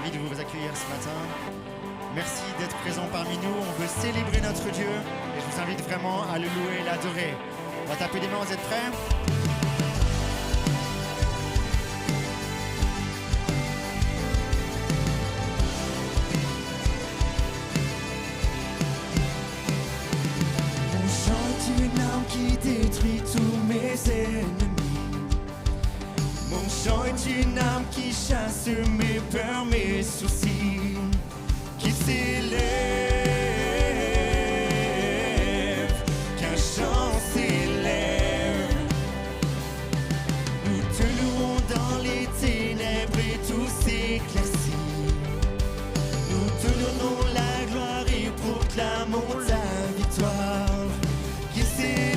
ravi de vous accueillir ce matin. Merci d'être présent parmi nous. On veut célébrer notre Dieu et je vous invite vraiment à le louer et l'adorer. On va taper des mains, vous êtes prêts? Mon chant est une arme qui détruit tous mes ennemis. Mon chant est une arme qui chasse mes peurs, mes soucis, qui s'élève, qu'un chant s'élève. Nous te louons dans les ténèbres et tout s'éclaircit. Nous te donnons la gloire et proclamons la victoire qui s'élève.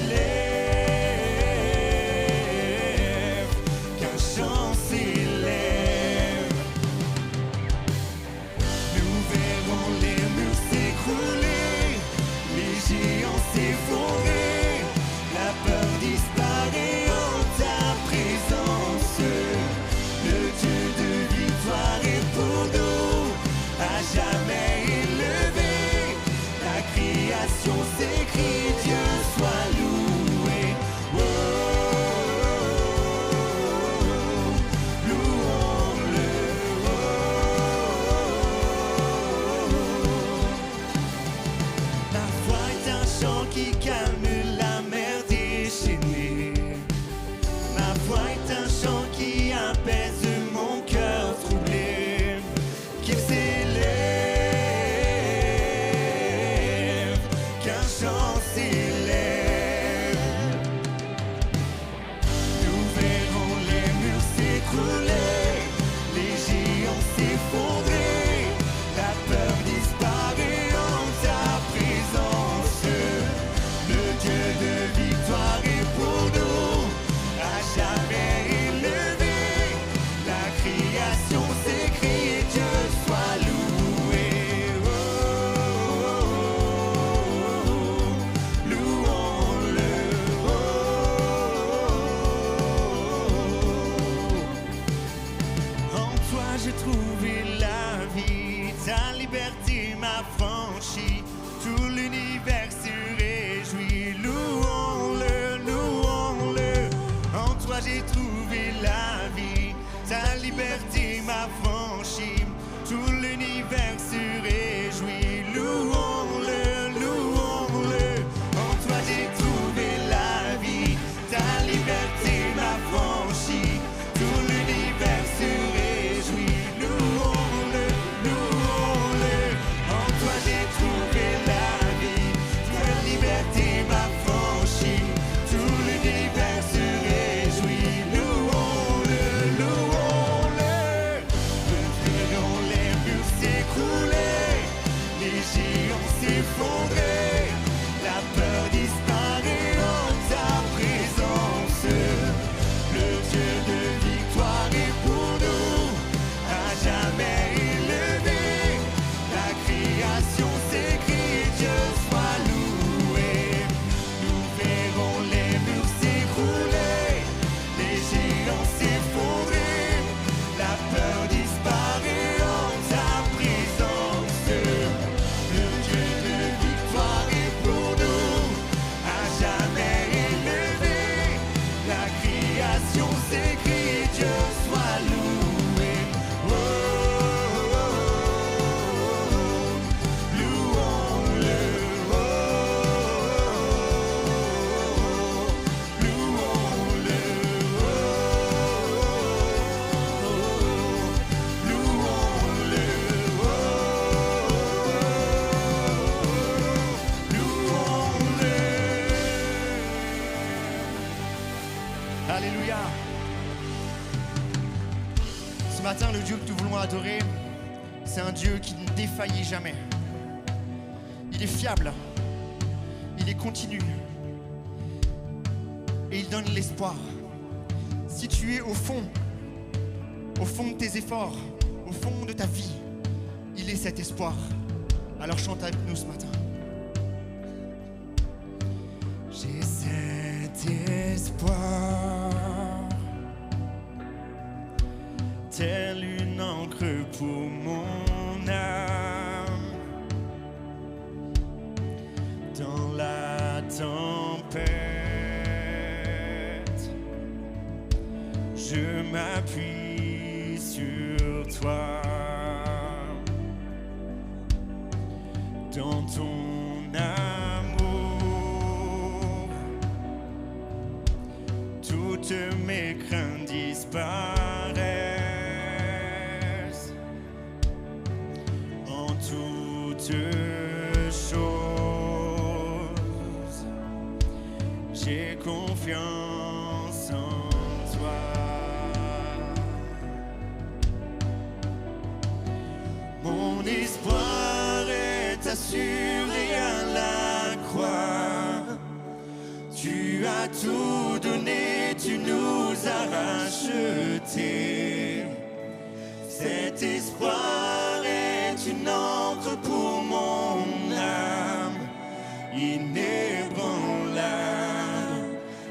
J'ai trouvé la vie, ta liberté m'a franchi, tout l'univers se réjouit, louons-le, louons-le. En toi j'ai trouvé la vie, ta liberté m'a franchi, tout l'univers se réjouit, louons-le, louons-le. En toi j'ai trouvé la vie, ta liberté m'a franchi, tout l'univers se réjouit. Alléluia. Ce matin, le Dieu que nous voulons adorer, c'est un Dieu qui ne défaillit jamais. Il est fiable, il est continu et il donne l'espoir. Si tu es au fond de tes efforts, au fond de ta vie, il est cet espoir. Alors chante avec nous ce matin. J'ai cet espoir, tel une encre encre pour mon âme. Dans la tempête, je m'appuie sur toi. Dans ton amour, toutes mes craintes disparaissent. En toutes choses, j'ai confiance en toi. Mon espoir est assuré à la croix. Tu as tout donné, tu nous as rachetés. Cet espoir est une encre pour mon âme, inébranlable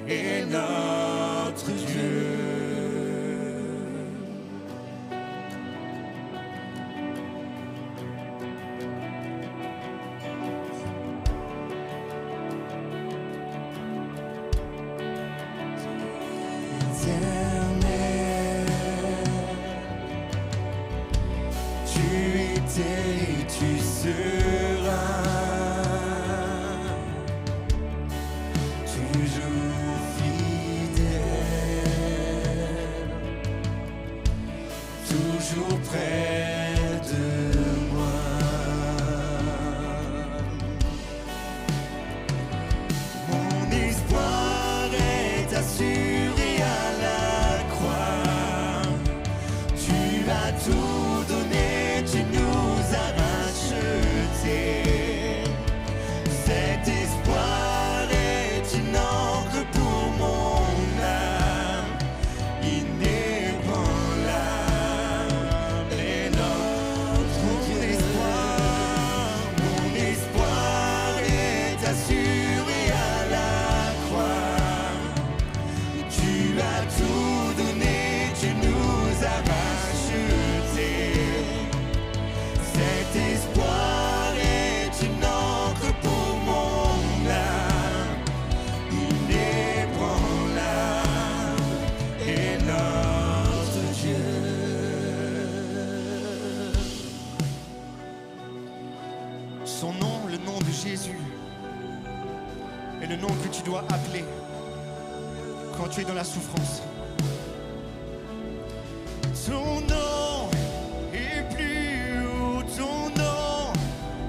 est notre Dieu. Et tu seras toujours fidèle, toujours près de moi. Mon espoir est assuré à la croix. Tu as tout donné, tu nous as rachetés. Cet espoir est une encre pour mon âme, inébranlable est notre espoir. Mon espoir est assuré à la croix. Tu as tout donné, tu nous as rachetés. Cet espoir est une encre pour mon âme, inébranlable est notre Dieu. Son nom, le nom de Jésus, est le nom que tu dois appeler quand tu es dans la souffrance. Ton nom est plus haut, ton nom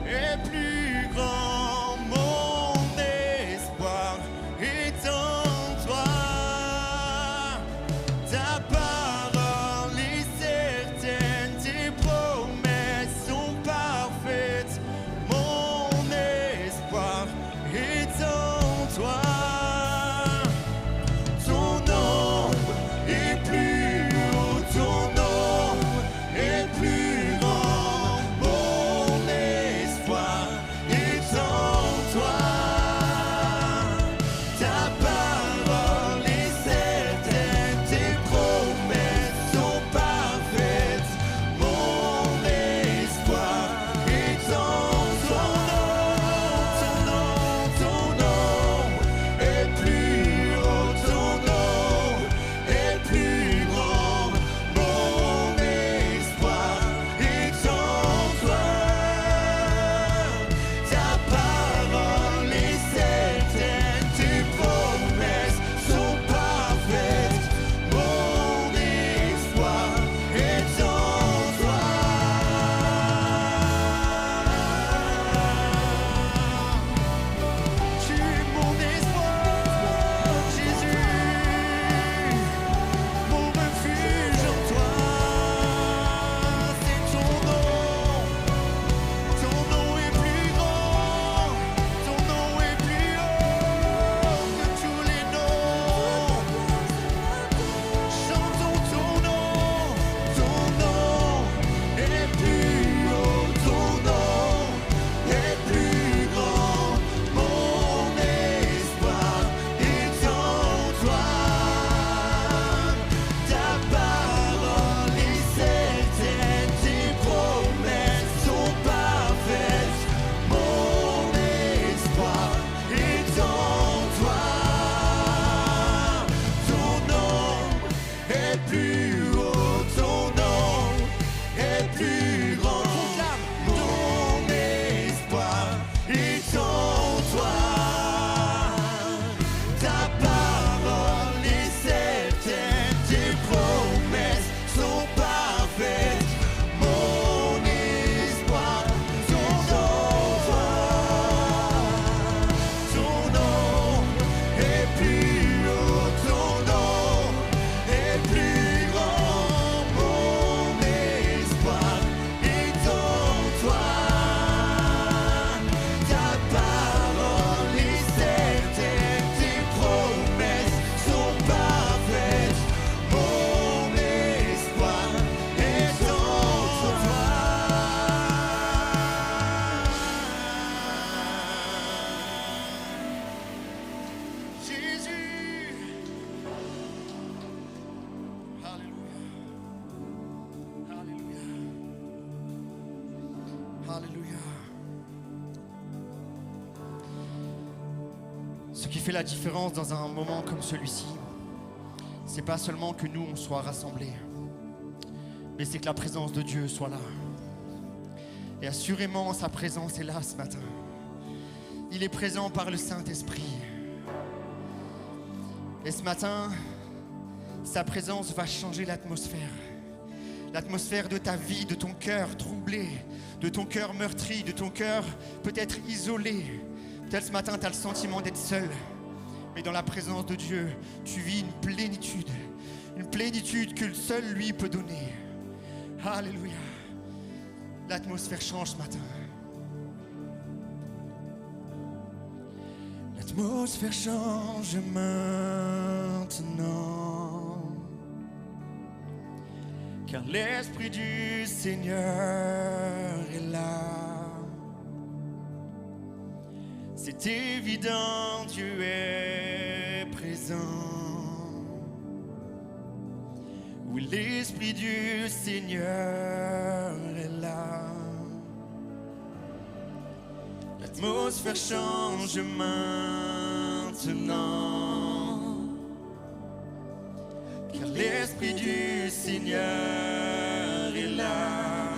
est plus grand. Mon espoir est en toi. Ta parole est certaine, tes promesses sont parfaites. Mon espoir est en toi. Ton nom est plus haut, ton nom Ce qui fait la différence dans un moment comme celui-ci, c'est pas seulement que nous on soit rassemblés, mais c'est que la présence de Dieu soit là. Et assurément, sa présence est là ce matin. Il est présent par le Saint-Esprit. Et ce matin, sa présence va changer l'atmosphère. L'atmosphère de ta vie, de ton cœur troublé, de ton cœur meurtri, de ton cœur peut-être isolé. Peut-être ce matin, tu as le sentiment d'être seul. Mais dans la présence de Dieu, tu vis une plénitude que seul lui peut donner. Alléluia. L'atmosphère change ce matin. L'atmosphère change maintenant, car l'Esprit du Seigneur est là. C'est évident, Dieu est présent. Oui, l'Esprit du Seigneur est là. L'atmosphère change maintenant, car l'Esprit du Seigneur est là.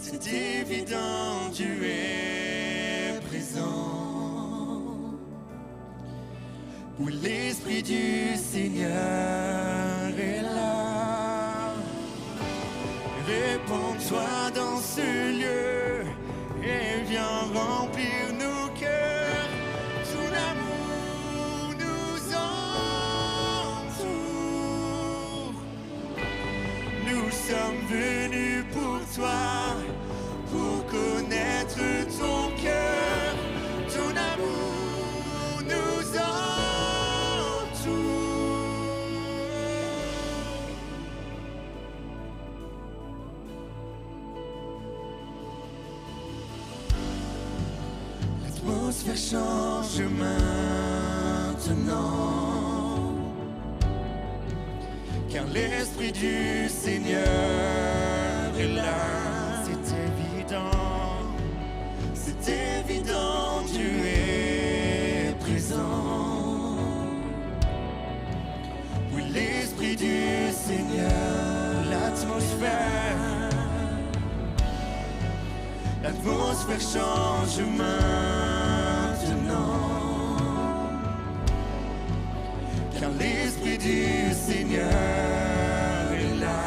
C'est évident, Dieu est présent. Oui, l'Esprit du Seigneur est là. Répands-toi dans ce lieu et viens remplir nos cœurs. Ton amour nous entoure. Nous sommes venus pour toi, pour connaître ton cœur. Ton amour nous entoure. L'atmosphère change maintenant, car l'Esprit du Seigneur est là. C'est évident, Dieu est présent. Oui, l'Esprit du Seigneur, l'atmosphère change maintenant, car l'Esprit du Seigneur est là.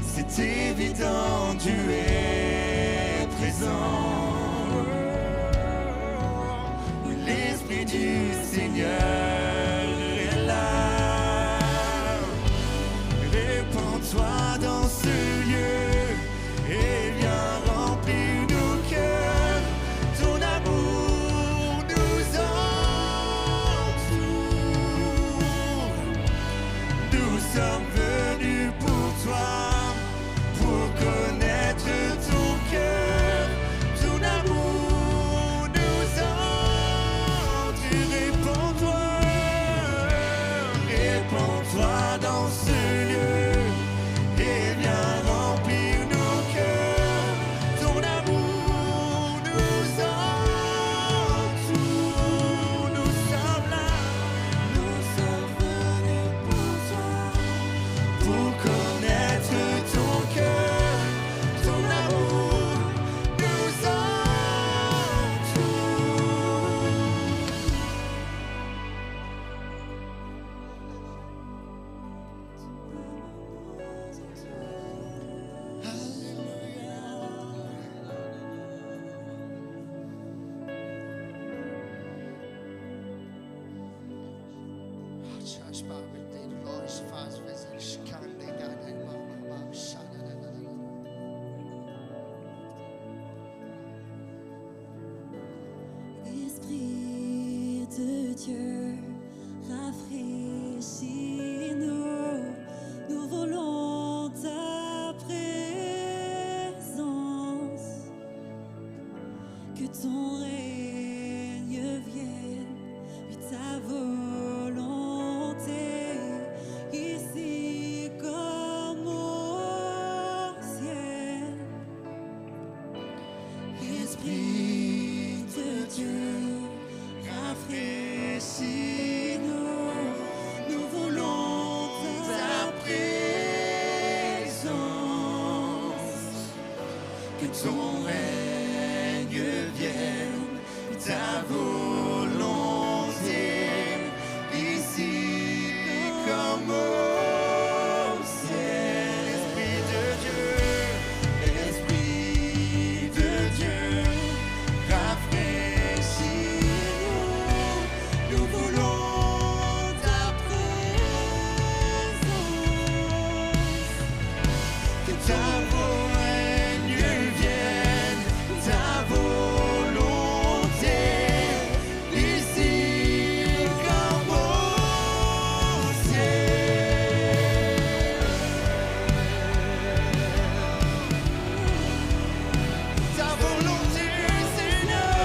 C'est évident, Dieu est présent. Oui, l'Esprit du Seigneur est là. Répands-toi dans ce lieu et viens remplir nos cœurs. Ton amour nous entoure. Nous sommes venus pour toi, pour connaître ton cœur. Ton amour nous entoure. Répands-toi dans ce lieu et viens remplir nos cœurs. Ton amour nous entoure. Nous sommes là, nous sommes venus pour toi, pour connaître ton cœur. Ton amour nous entoure. Esprit de Dieu, rafraîchis-nous, nous voulons ta présence, que ton règne vienne, puis ta volonté, ici comme au ciel. Esprit Esprit de Dieu, rafraîchis-nous, nous voulons ta présence. Que ton règne vienne, ta volonté, ici comme au ciel. Esprit de Dieu, rafraîchis-nous, nous voulons ta présence. Que ta règne vienne, ta volonté, ici comme au ciel. Ta volonté, Seigneur,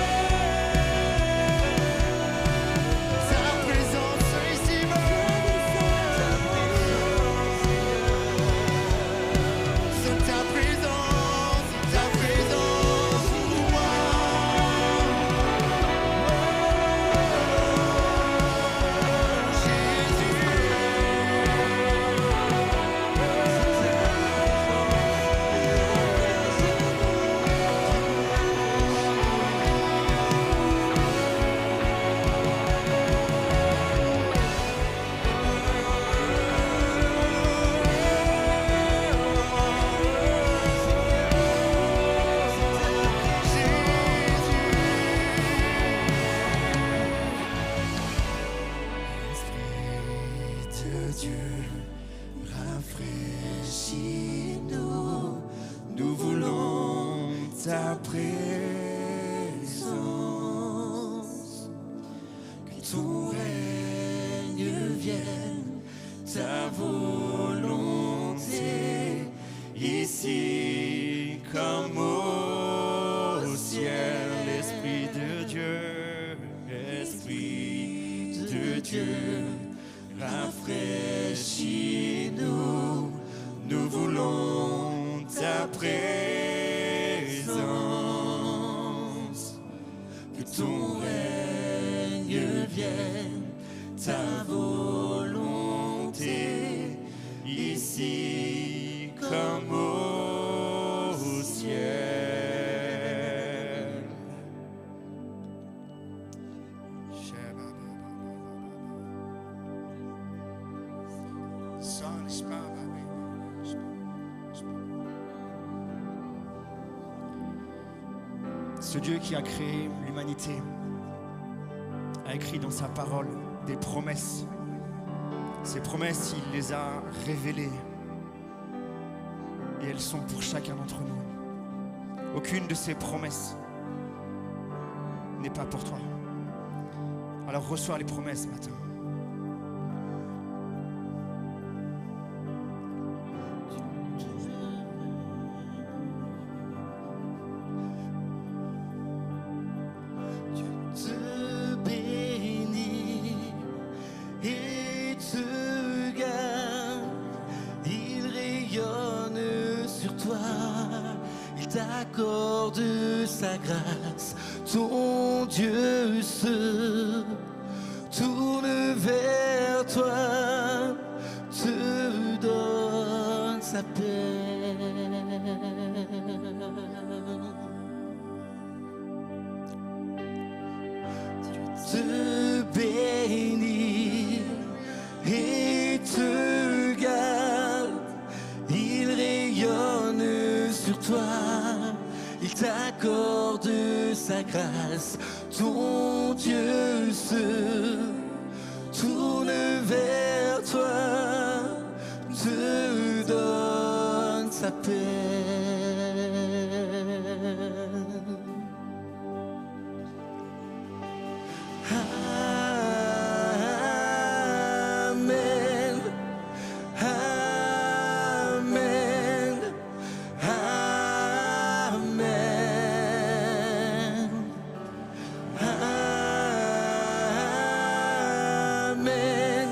ta présence ici-bas, c'est ta présence pour moi. Esprit de Dieu, rafraîchis-nous, nous voulons ta présence. Que ton règne vienne, ta volonté, ici comme au ciel. Esprit de Dieu, Esprit de Dieu, rafraîchis-nous, nous voulons ta présence. Que ton règne vienne, ta volonté, ici comme au ciel. Ce Dieu qui a créé l'humanité a écrit dans sa parole des promesses. Ces promesses, il les a révélées et elles sont pour chacun d'entre nous. Aucune de ces promesses n'est pas pour toi. Alors reçois les promesses ce matin. Te bénit et te garde, il rayonne sur toi, il t'accorde sa grâce, ton Dieu se tourne vers toi, te donne sa paix. Te bénit et te garde, il rayonne sur toi, il t'accorde sa grâce, ton Dieu se tourne vers toi, te donne sa paix. Amen, amen, amen, amen, amen,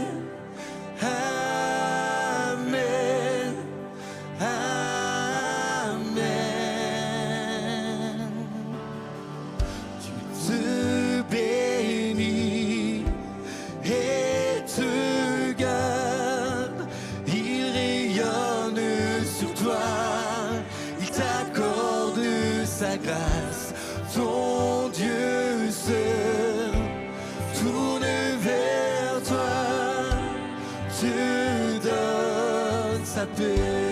amen. sa grâce. Ton Dieu se tourne vers toi, te donne sa paix.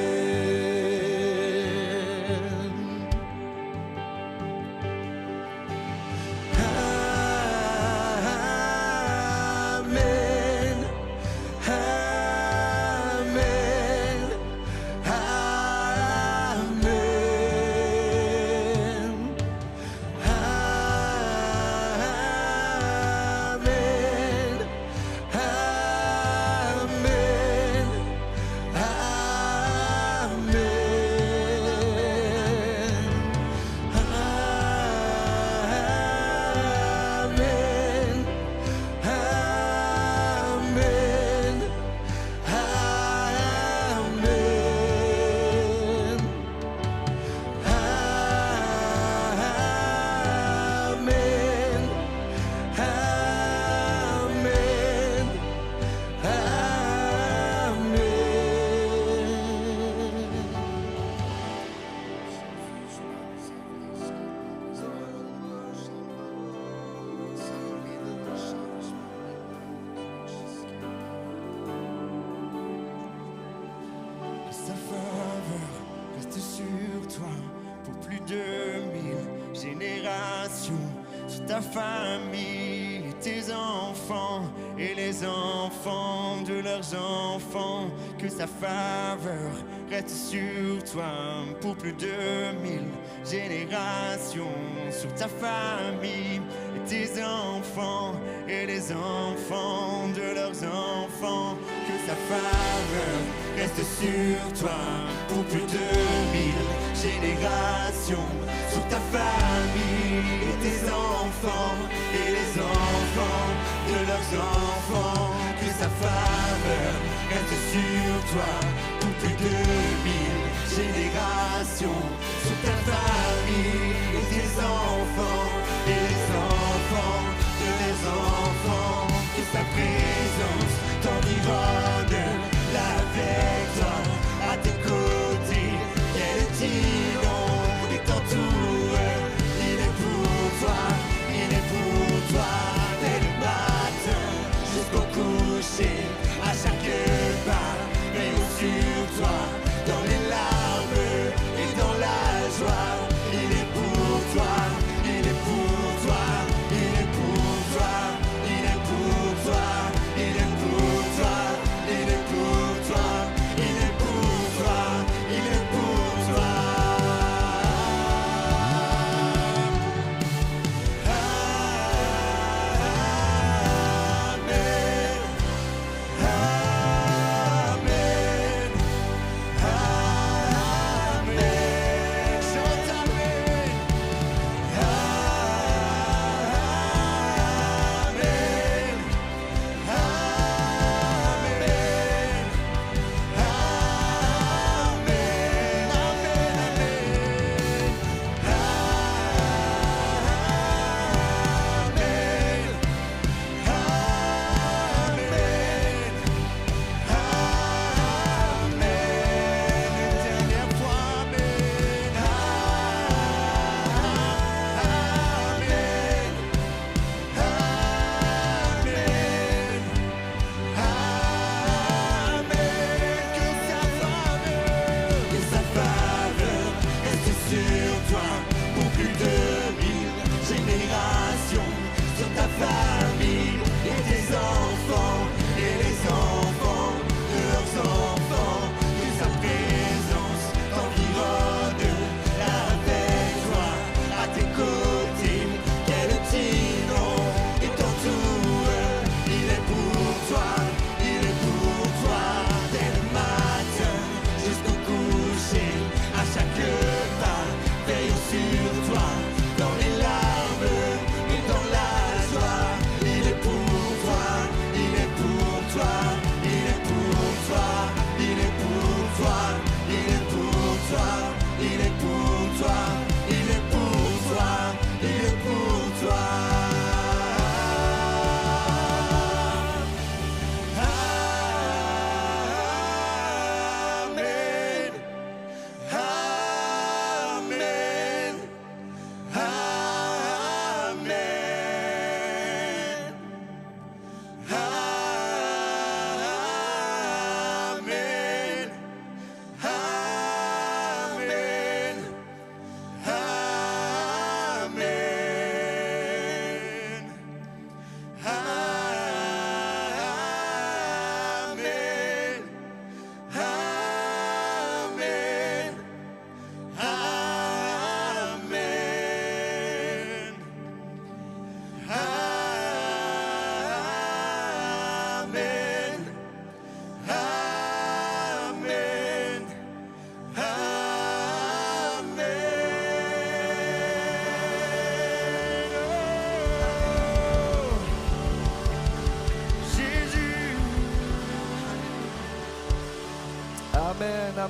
Sa faveur reste sur toi pour plus de 1000 générations, sur ta famille et tes enfants et les enfants de leurs enfants. Que sa faveur reste sur toi pour plus de 1000 générations, sur ta famille et tes enfants et les enfants de leurs enfants. Que sa faveur reste sur toi pour plus de 1000 générations, sur ta famille et tes enfants et les enfants de leurs enfants. Que sa faveur reste sur toi pour plus de 1000 générations, sur ta famille et tes enfants et les enfants de leurs enfants. Que sa présence t'environne, avec toi, à tes côtés, qu'elle t'inonde et t'entoure. Il est pour toi, il est pour toi, dès le matin jusqu'au coucher, à chaque pas, veillons sur toi, dans les larmes et dans la joie. Il est pour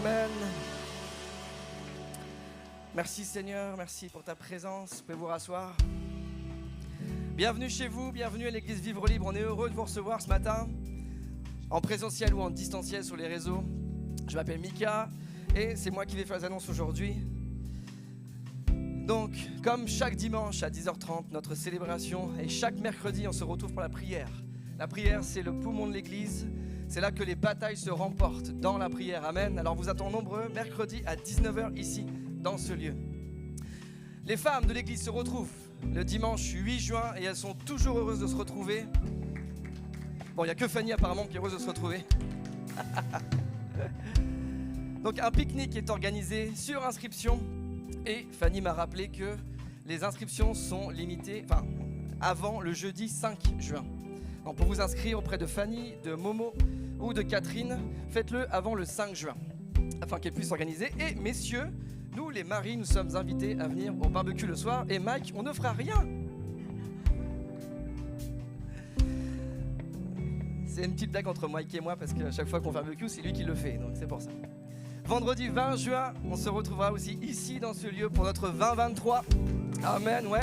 Amen. Merci Seigneur, merci pour ta présence. Vous pouvez vous rasseoir. Bienvenue chez vous, bienvenue à l'église Vivre Libre. On est heureux de vous recevoir ce matin, en présentiel ou en distanciel sur les réseaux. Je m'appelle Mika et c'est moi qui vais faire les annonces aujourd'hui. Donc, comme chaque dimanche à 10h30, notre célébration, et chaque mercredi, on se retrouve pour la prière. La prière, c'est le poumon de l'église. C'est là que les batailles se remportent, dans la prière. Amen. Alors, vous attendons nombreux, mercredi à 19h ici, dans ce lieu. Les femmes de l'église se retrouvent le dimanche 8 juin et elles sont toujours heureuses de se retrouver. Bon, il n'y a que Fanny apparemment qui est heureuse de se retrouver. Donc, un pique-nique est organisé sur inscription. Et Fanny m'a rappelé que les inscriptions sont limitées avant le jeudi 5 juin. Donc pour vous inscrire auprès de Fanny, de Momo ou de Catherine, faites-le avant le 5 juin, afin qu'elles puissent s'organiser. Et messieurs, nous les maris, nous sommes invités à venir au barbecue le soir. Et Mike, on ne fera rien. C'est une petite blague entre Mike et moi, parce qu'à chaque fois qu'on fait un barbecue, c'est lui qui le fait, donc c'est pour ça. Vendredi 20 juin, on se retrouvera aussi ici dans ce lieu pour notre 2023. Amen, ouais.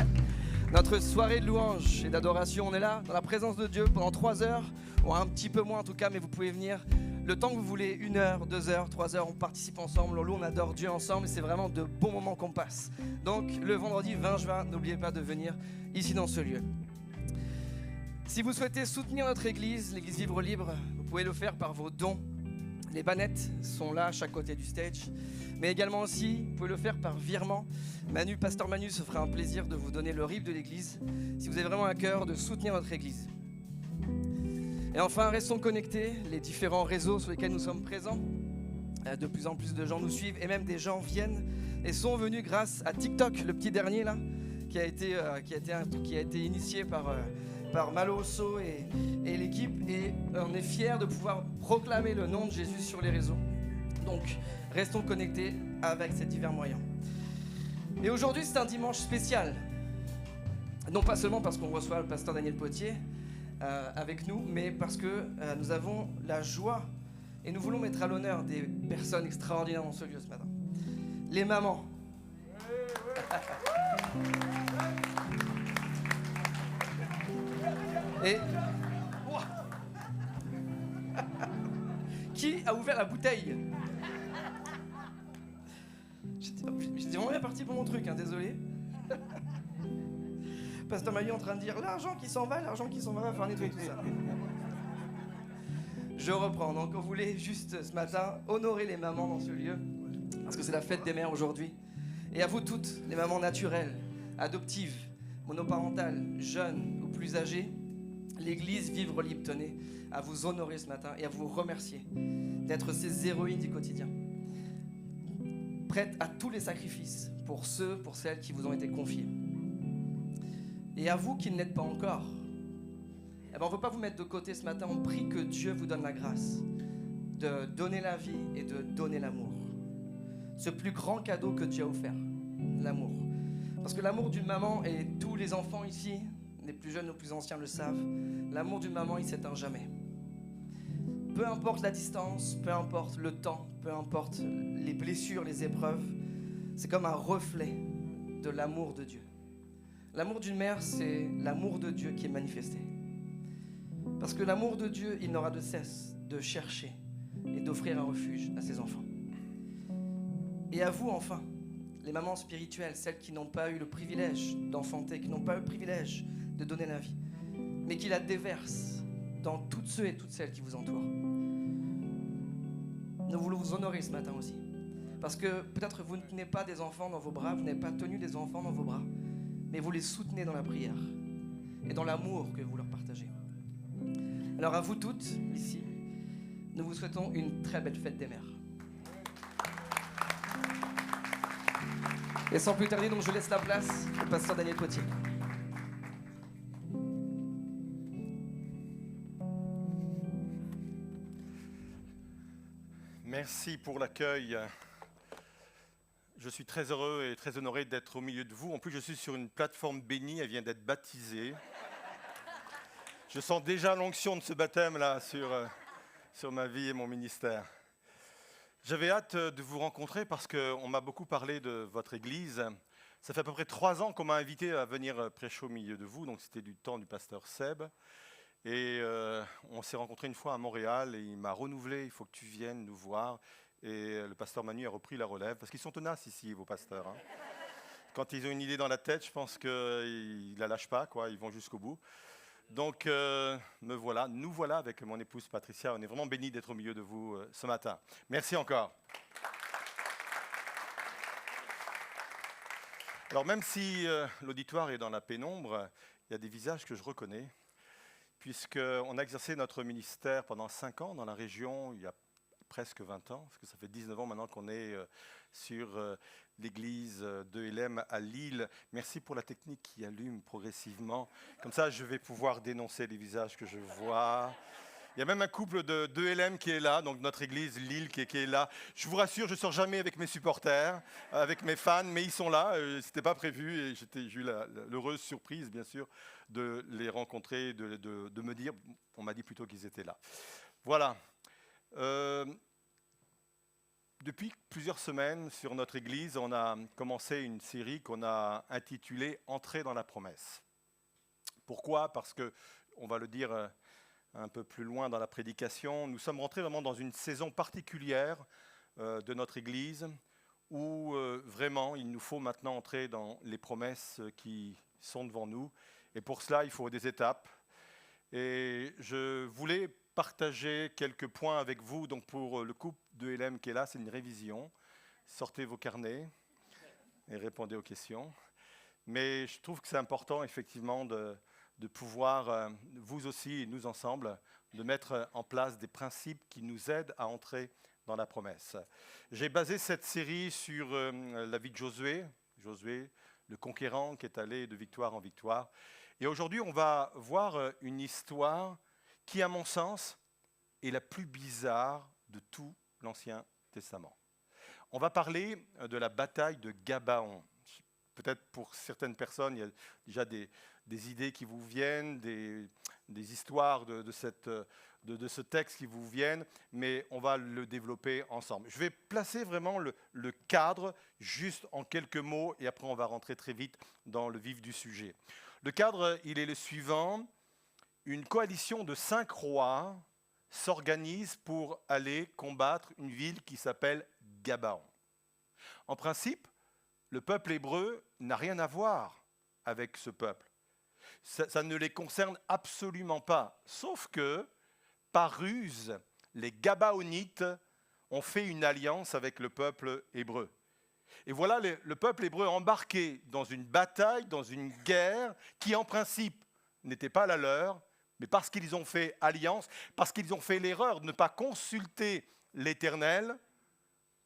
Notre soirée de louange et d'adoration, on est là dans la présence de Dieu pendant 3 heures, ou un petit peu moins en tout cas, mais vous pouvez venir le temps que vous voulez, 1 heure, 2 heures, 3 heures, on participe ensemble, on loue, on adore Dieu ensemble et c'est vraiment de bons moments qu'on passe. Donc le vendredi 20 juin, n'oubliez pas de venir ici dans ce lieu. Si vous souhaitez soutenir notre église, l'église Vivre Libre, vous pouvez le faire par vos dons. Les bannettes sont là à chaque côté du stage, mais également aussi, vous pouvez le faire par virement. Pasteur Manu se fera un plaisir de vous donner le RIB de l'église, si vous avez vraiment à cœur de soutenir notre église. Et enfin, restons connectés, les différents réseaux sur lesquels nous sommes présents. De plus en plus de gens nous suivent, et même des gens viennent et sont venus grâce à TikTok, le petit dernier là, qui a été initié par Maloso et l'équipe, et on est fiers de pouvoir proclamer le nom de Jésus sur les réseaux. Donc, restons connectés avec ces divers moyens. Et aujourd'hui, c'est un dimanche spécial. Non pas seulement parce qu'on reçoit le pasteur Daniel Potier avec nous, mais parce que nous avons la joie et nous voulons mettre à l'honneur des personnes extraordinaires dans ce lieu ce matin. Les mamans. Et qui a ouvert la bouteille? J'étais vraiment bien parti pour mon truc, désolé. Pasteur Manu est en train de dire l'argent qui s'en va va faire nettoyer tout ça. Je reprends. Donc on voulait juste ce matin honorer les mamans dans ce lieu, parce que c'est la fête des mères aujourd'hui. Et à vous toutes, les mamans naturelles, adoptives, monoparentales, jeunes ou plus âgées, l'église Vivre Libre tenait à vous honorer ce matin et à vous remercier d'être ces héroïnes du quotidien, prêtes à tous les sacrifices pour ceux, pour celles qui vous ont été confiés. Et à vous qui ne l'êtes pas encore, on ne veut pas vous mettre de côté ce matin, on prie que Dieu vous donne la grâce de donner la vie et de donner l'amour. Ce plus grand cadeau que Dieu a offert, l'amour. Parce que l'amour d'une maman, et tous les enfants ici, les plus jeunes ou plus anciens le savent, l'amour d'une maman, il s'éteint jamais. Peu importe la distance, peu importe le temps, peu importe les blessures, les épreuves, c'est comme un reflet de l'amour de Dieu. L'amour d'une mère, c'est l'amour de Dieu qui est manifesté. Parce que l'amour de Dieu, il n'aura de cesse de chercher et d'offrir un refuge à ses enfants. Et à vous, enfin, les mamans spirituelles, celles qui n'ont pas eu le privilège d'enfanter, qui n'ont pas eu le privilège de donner la vie, mais qui la déversent dans toutes ceux et toutes celles qui vous entourent. Nous voulons vous honorer ce matin aussi. Parce que peut-être vous ne tenez pas des enfants dans vos bras, vous n'avez pas tenu des enfants dans vos bras, mais vous les soutenez dans la prière et dans l'amour que vous leur partagez. Alors à vous toutes, ici, nous vous souhaitons une très belle fête des mères. Et sans plus tarder, donc je laisse la place au pasteur Daniel Potier. Merci pour l'accueil. Je suis très heureux et très honoré d'être au milieu de vous. En plus, je suis sur une plateforme bénie, elle vient d'être baptisée. Je sens déjà l'onction de ce baptême-là sur ma vie et mon ministère. J'avais hâte de vous rencontrer parce qu'on m'a beaucoup parlé de votre église. Ça fait à peu près 3 ans qu'on m'a invité à venir prêcher au milieu de vous, donc c'était du temps du pasteur Seb. Et on s'est rencontrés une fois à Montréal et il m'a renouvelé, il faut que tu viennes nous voir. Et le pasteur Manu a repris la relève, parce qu'ils sont tenaces ici, vos pasteurs. Hein. Quand ils ont une idée dans la tête, je pense qu'ils ne la lâchent pas, quoi, ils vont jusqu'au bout. Donc, nous voilà avec mon épouse Patricia. On est vraiment bénis d'être au milieu de vous ce matin. Merci encore. Alors, même si l'auditoire est dans la pénombre, il y a des visages que je reconnais, puisqu'on a exercé notre ministère pendant 5 ans dans la région, il y a presque 20 ans, parce que ça fait 19 ans maintenant qu'on est sur l'église de LM à Lille. Merci pour la technique qui allume progressivement. Comme ça, je vais pouvoir dénoncer les visages que je vois. Il y a même un couple de LM qui est là, donc notre église Lille qui est là. Je vous rassure, je ne sors jamais avec mes supporters, avec mes fans, mais ils sont là. Ce n'était pas prévu et j'ai eu l'heureuse surprise, bien sûr, de les rencontrer, de me dire, on m'a dit plutôt qu'ils étaient là. Voilà. Depuis plusieurs semaines, sur notre église, on a commencé une série qu'on a intitulée « Entrer dans la promesse ». Pourquoi ? Parce que, on va le dire un peu plus loin dans la prédication, nous sommes rentrés vraiment dans une saison particulière de notre église où vraiment il nous faut maintenant entrer dans les promesses qui sont devant nous. Et pour cela, il faut des étapes. Et je voulais partager quelques points avec vous. Donc pour le couple de LM qui est là, c'est une révision. Sortez vos carnets et répondez aux questions. Mais je trouve que c'est important effectivement de pouvoir, vous aussi et nous ensemble, de mettre en place des principes qui nous aident à entrer dans la promesse. J'ai basé cette série sur la vie de Josué, le conquérant qui est allé de victoire en victoire. Et aujourd'hui, on va voir une histoire qui, à mon sens, est la plus bizarre de tout l'Ancien Testament. On va parler de la bataille de Gabaon. Peut-être pour certaines personnes, il y a déjà des idées qui vous viennent, des histoires de ce texte qui vous viennent, mais on va le développer ensemble. Je vais placer vraiment le cadre juste en quelques mots et après on va rentrer très vite dans le vif du sujet. Le cadre, il est le suivant. Une coalition de 5 rois s'organise pour aller combattre une ville qui s'appelle Gabaon. En principe, le peuple hébreu n'a rien à voir avec ce peuple. Ça ne les concerne absolument pas. Sauf que, par ruse, les Gabaonites ont fait une alliance avec le peuple hébreu. Et voilà le peuple hébreu embarqué dans une bataille, dans une guerre qui, en principe, n'était pas la leur, mais parce qu'ils ont fait alliance, parce qu'ils ont fait l'erreur de ne pas consulter l'Éternel,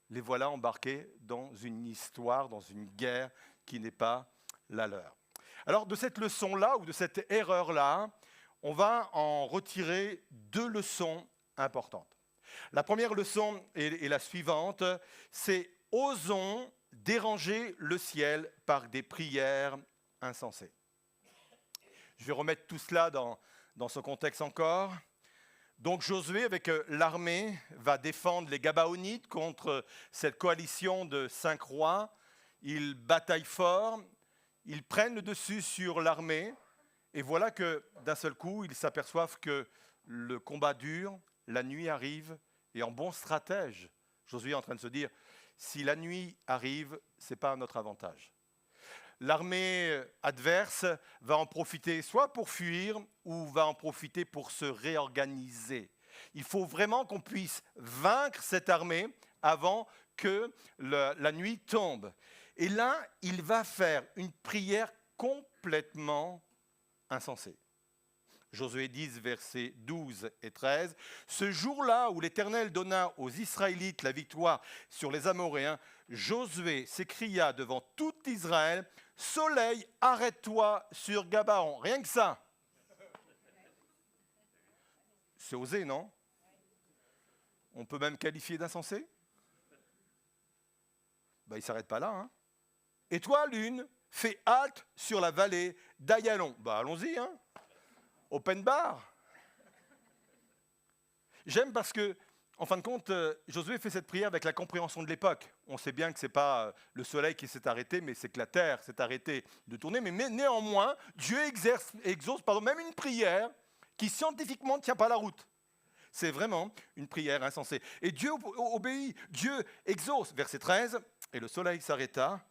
les voilà embarqués dans une histoire, dans une guerre qui n'est pas la leur. Alors de cette leçon-là, ou de cette erreur-là, on va en retirer 2 leçons importantes. La première leçon est la suivante, c'est « Osons déranger le ciel par des prières insensées ». Je vais remettre tout cela dans ce contexte encore. Donc Josué, avec l'armée, va défendre les Gabaonites contre cette coalition de 5 rois. Ils bataillent fort, ils prennent le dessus sur l'armée, et voilà que d'un seul coup, ils s'aperçoivent que le combat dure, la nuit arrive, et en bon stratège, Josué est en train de se dire, si la nuit arrive, ce n'est pas à notre avantage. L'armée adverse va en profiter soit pour fuir ou va en profiter pour se réorganiser. Il faut vraiment qu'on puisse vaincre cette armée avant que la nuit tombe. Et là, il va faire une prière complètement insensée. Josué 10, versets 12 et 13. Ce jour-là où l'Éternel donna aux Israélites la victoire sur les Amoréens, Josué s'écria devant tout Israël, « Soleil, arrête-toi sur Gabaon ». Rien que ça. C'est osé, non? On peut même qualifier d'insensé? Ben, il ne s'arrête pas là. Hein. Et toi, lune, fais halte sur la vallée d'Ayalon. Ben, allons-y, hein. Open bar. J'aime parce que en fin de compte, Josué fait cette prière avec la compréhension de l'époque. On sait bien que ce n'est pas le soleil qui s'est arrêté, mais c'est que la terre s'est arrêtée de tourner. Mais néanmoins, Dieu exauce même une prière qui scientifiquement ne tient pas la route. C'est vraiment une prière insensée. Et Dieu obéit, Dieu exauce. Verset 13, et le soleil s'arrêta,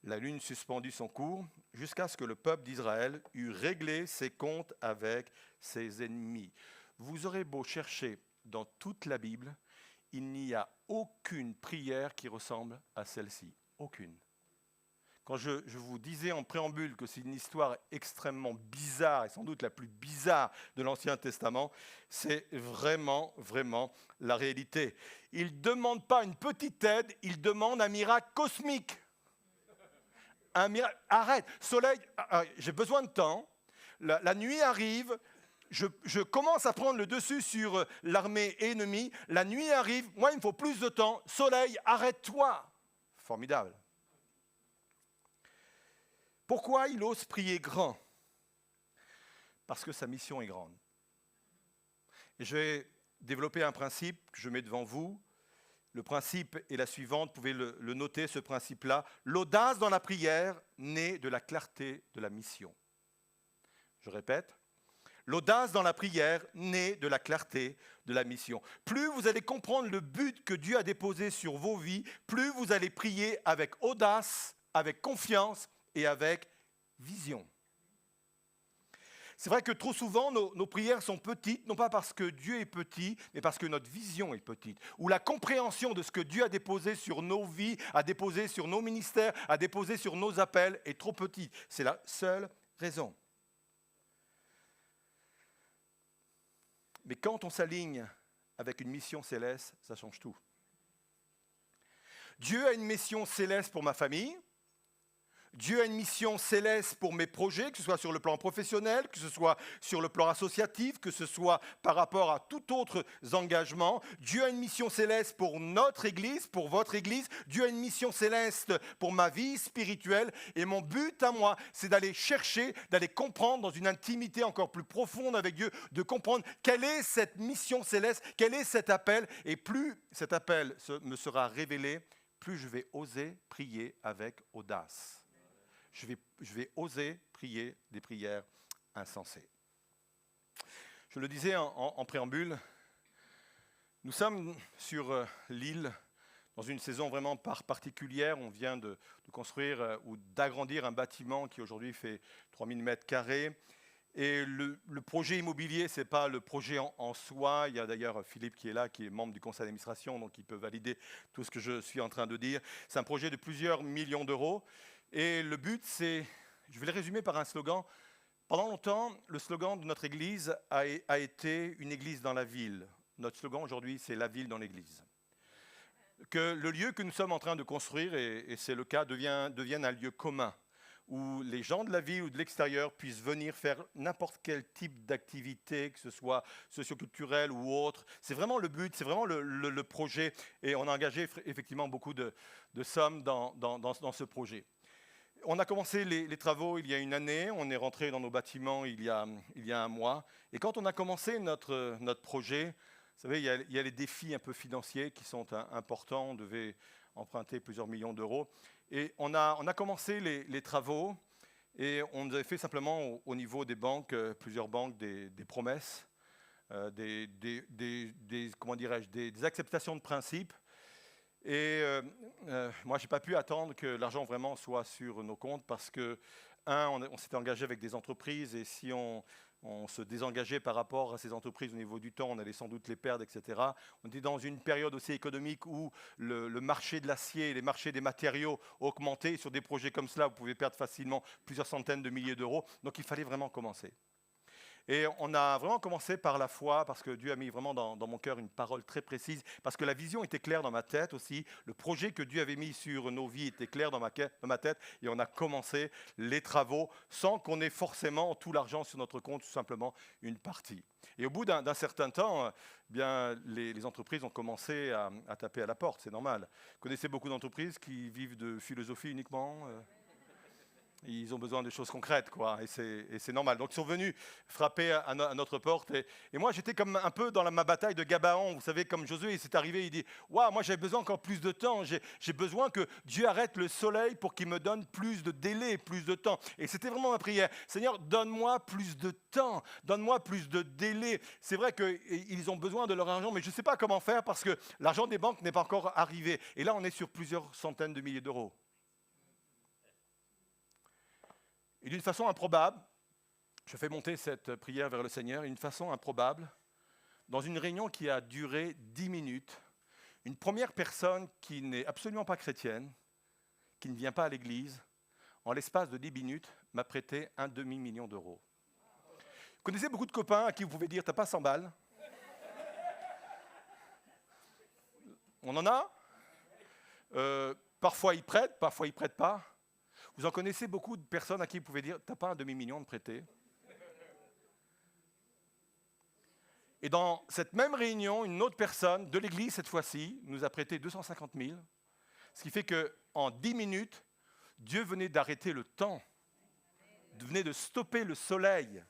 la lune suspendit son cours, jusqu'à ce que le peuple d'Israël eût réglé ses comptes avec ses ennemis. Vous aurez beau chercher dans toute la Bible, il n'y a aucune prière qui ressemble à celle-ci. Aucune. Quand je vous disais en préambule que c'est une histoire extrêmement bizarre, et sans doute la plus bizarre de l'Ancien Testament, c'est vraiment, vraiment la réalité. Il ne demande pas une petite aide, il demande un miracle cosmique. Un miracle. Arrête, soleil, j'ai besoin de temps, la nuit arrive, je commence à prendre le dessus sur l'armée ennemie, la nuit arrive, moi il me faut plus de temps, soleil, arrête-toi. Formidable. Pourquoi il ose prier grand? Parce que sa mission est grande. Et je vais développer un principe que je mets devant vous. Le principe est la suivante, vous pouvez le noter, ce principe-là. L'audace dans la prière naît de la clarté de la mission. Je répète, l'audace dans la prière naît de la clarté de la mission. Plus vous allez comprendre le but que Dieu a déposé sur vos vies, plus vous allez prier avec audace, avec confiance et avec vision. C'est vrai que trop souvent, nos prières sont petites, non pas parce que Dieu est petit, mais parce que notre vision est petite. Ou la compréhension de ce que Dieu a déposé sur nos vies, a déposé sur nos ministères, a déposé sur nos appels est trop petite. C'est la seule raison. Mais quand on s'aligne avec une mission céleste, ça change tout. Dieu a une mission céleste pour ma famille. Dieu a une mission céleste pour mes projets, que ce soit sur le plan professionnel, que ce soit sur le plan associatif, que ce soit par rapport à tout autre engagement. Dieu a une mission céleste pour notre Église, pour votre Église. Dieu a une mission céleste pour ma vie spirituelle. Et mon but à moi, c'est d'aller chercher, d'aller comprendre dans une intimité encore plus profonde avec Dieu, de comprendre quelle est cette mission céleste, quel est cet appel. Et plus cet appel me sera révélé, plus je vais oser prier avec audace. Je vais oser prier des prières insensées. Je le disais en préambule, nous sommes sur l'île dans une saison vraiment particulière. On vient de construire ou d'agrandir un bâtiment qui aujourd'hui fait 3000 mètres carrés. Et le projet immobilier, ce n'est pas le projet en soi. Il y a d'ailleurs Philippe qui est là, qui est membre du conseil d'administration, donc il peut valider tout ce que je suis en train de dire. C'est un projet de plusieurs millions d'euros. Et le but, c'est, je vais le résumer par un slogan. Pendant longtemps, le slogan de notre église a été une église dans la ville. Notre slogan aujourd'hui, c'est la ville dans l'église. Que le lieu que nous sommes en train de construire, et c'est le cas, devienne un lieu commun, où les gens de la ville ou de l'extérieur puissent venir faire n'importe quel type d'activité, que ce soit socioculturelle ou autre. C'est vraiment le but, c'est vraiment le projet. Et on a engagé effectivement beaucoup de sommes dans ce projet. On a commencé les travaux il y a une année, on est rentré dans nos bâtiments il y a un mois. Et quand on a commencé notre projet, vous savez, il y a les défis un peu financiers qui sont importants. On devait emprunter plusieurs millions d'euros. Et on a commencé les travaux et on avait fait simplement au niveau des banques, plusieurs banques, des promesses, comment dirais-je, des acceptations de principe. Et moi, je n'ai pas pu attendre que l'argent vraiment soit sur nos comptes parce que, on s'était engagé avec des entreprises et si on se désengageait par rapport à ces entreprises au niveau du temps, on allait sans doute les perdre, etc. On était dans une période aussi économique où le marché de l'acier, les marchés des matériaux augmentaient. Et sur des projets comme cela, vous pouvez perdre facilement plusieurs centaines de milliers d'euros. Donc, il fallait vraiment commencer. Et on a vraiment commencé par la foi, parce que Dieu a mis vraiment dans mon cœur une parole très précise, parce que la vision était claire dans ma tête aussi, le projet que Dieu avait mis sur nos vies était clair dans ma tête, et on a commencé les travaux sans qu'on ait forcément tout l'argent sur notre compte, tout simplement une partie. Et au bout d'un certain temps, bien, les entreprises ont commencé à taper à la porte, c'est normal. Vous connaissez beaucoup d'entreprises qui vivent de philosophie uniquement Ils ont besoin de choses concrètes, quoi, et c'est normal. Donc ils sont venus frapper à notre porte, et moi j'étais comme un peu dans ma bataille de Gabaon. Vous savez, comme Josué, il s'est arrivé, il dit « Waouh, moi j'ai besoin encore plus de temps, j'ai besoin que Dieu arrête le soleil pour qu'il me donne plus de délai, plus de temps. » Et c'était vraiment ma prière. « Seigneur, donne-moi plus de temps, donne-moi plus de délai. » C'est vrai qu'ils ont besoin de leur argent, mais je ne sais pas comment faire parce que l'argent des banques n'est pas encore arrivé. Et là, on est sur plusieurs centaines de milliers d'euros. Et d'une façon improbable, je fais monter cette prière vers le Seigneur, d'une façon improbable, dans une réunion qui a duré 10 minutes, une première personne qui n'est absolument pas chrétienne, qui ne vient pas à l'église, en l'espace de 10 minutes, m'a prêté un demi-million d'euros. Vous connaissez beaucoup de copains à qui vous pouvez dire « t'as pas 100 balles ?» On en a parfois ils prêtent pas. Vous en connaissez beaucoup de personnes à qui vous pouvez dire « t'as pas un demi-million de prêter ?» Et dans cette même réunion, une autre personne de l'église, cette fois-ci, nous a prêté 250 000, ce qui fait qu'en 10 minutes, Dieu venait d'arrêter le temps, venait de stopper le soleil